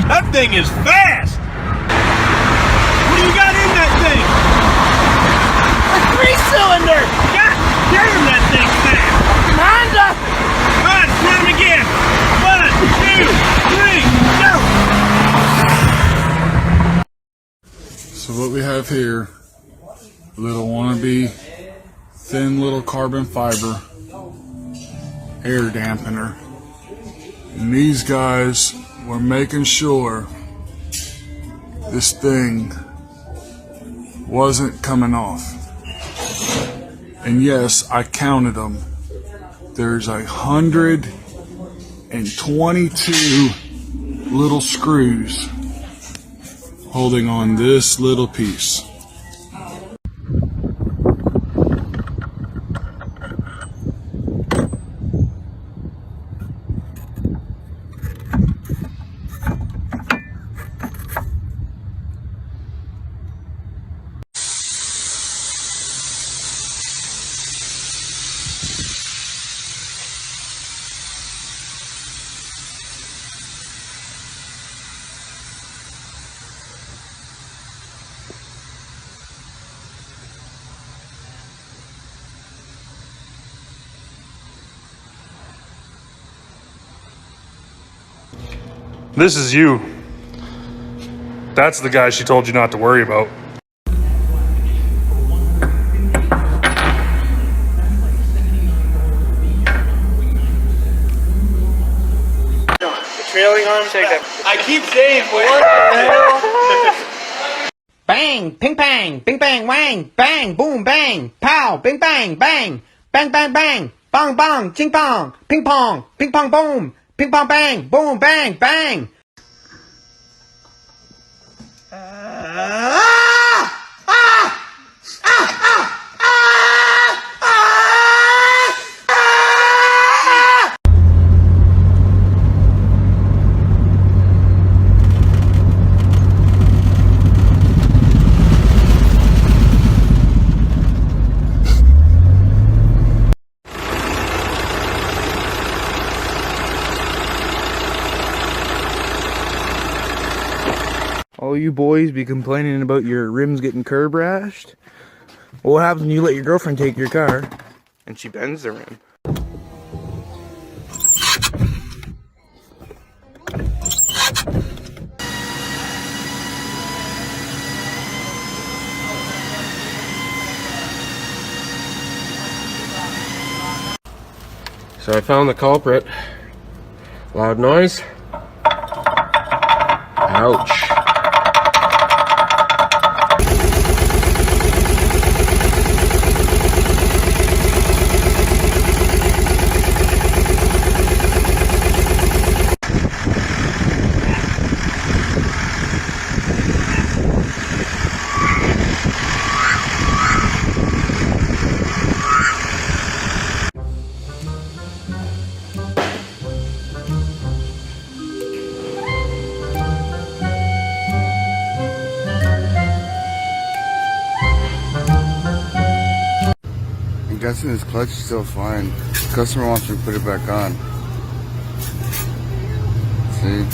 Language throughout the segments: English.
That thing is fast! What do you got in that thing? A 3-cylinder! God damn, that thing's fast! Behind us! Alright, run him again! 1, 2, 3, go! So what we have here, little wannabe thin little carbon fiber air dampener. And these guys were making sure this thing wasn't coming off. And yes, I counted them. There's 122 little screws holding on this little piece. This is you. That's the guy she told you not to worry about. Trailing arm shake. I keep saying, but what the hell? Bang, ping bang, bing bang wang, bang, boom bang, pow, bing bang, bang, bang bang bang, bang bang, ching pong, ping pong boom, ping pong bang, boom bang bang. All you boys be complaining about your rims getting curb rashed. Well, what happens when you let your girlfriend take your car and she bends the rim? So I found the culprit. Loud noise. Ouch. I'm guessing his clutch is still fine. The customer wants me to put it back on. See?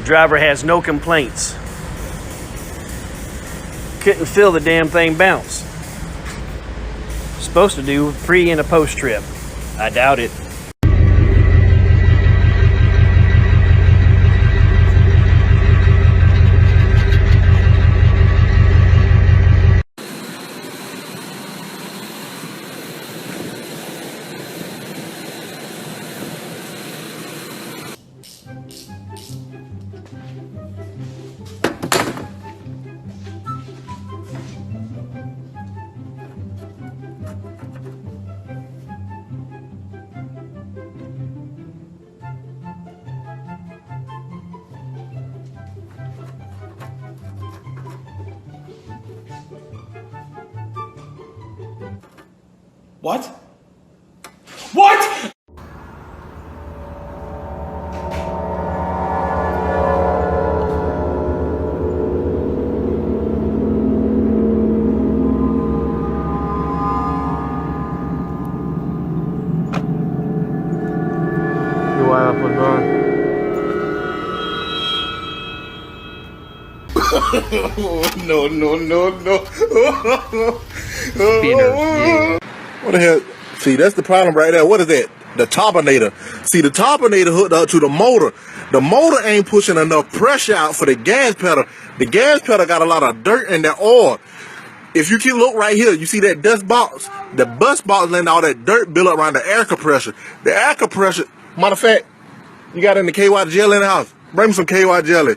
Driver has no complaints. Couldn't feel the damn thing bounce. Supposed to do pre and a post trip. I doubt it. What? on. No. What the hell? See, that's the problem right there. What is that? The turbinator. See, the turbinator hooked up to the motor. The motor ain't pushing enough pressure out for the gas pedal. The gas pedal got a lot of dirt in that oil. If you can look right here, you see that dust box? The dust box letting all that dirt build up around the air compressor. The air compressor, matter of fact, you got any KY jelly in the house? Bring me some KY jelly.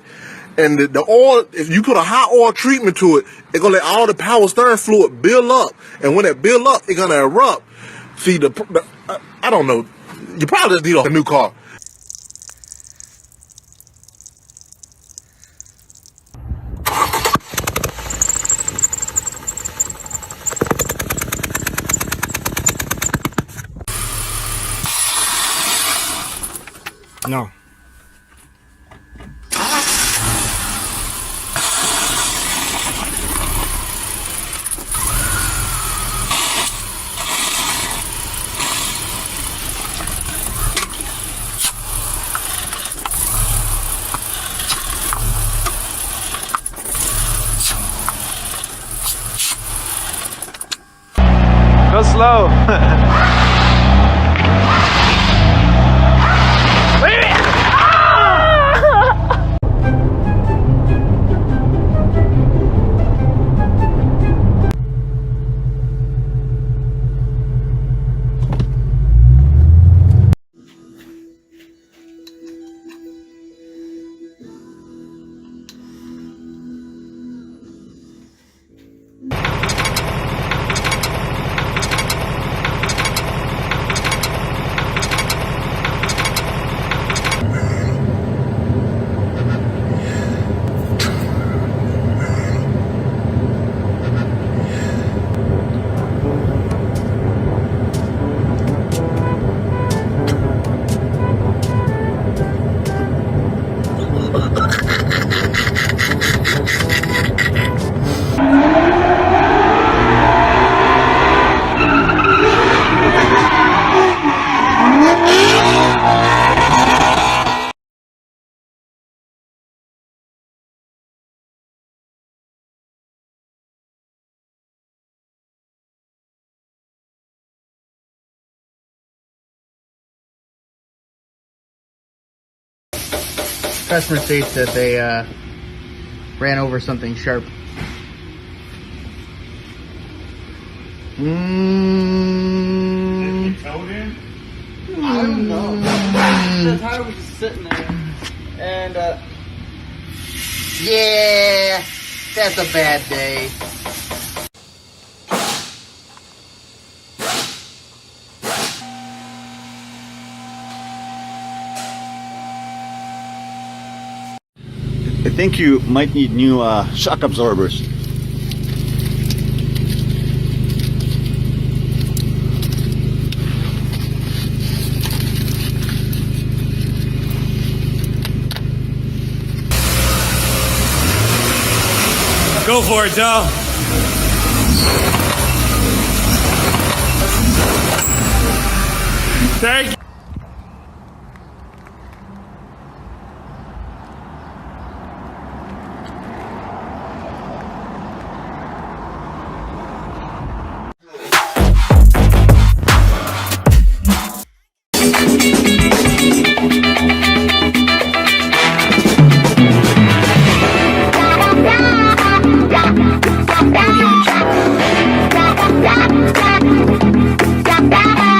And the oil, if you put a hot oil treatment to it, it's gonna let all the power steering fluid build up. And when it build up, it's gonna erupt. See, I don't know. You probably just need a new car. No. Go slow. Customer states that they ran over something sharp. I don't know. The tire was just sitting there. And, Yeah, that's a bad day. I think you might need new shock absorbers. Go for it, Joe. Thank you. Yeah.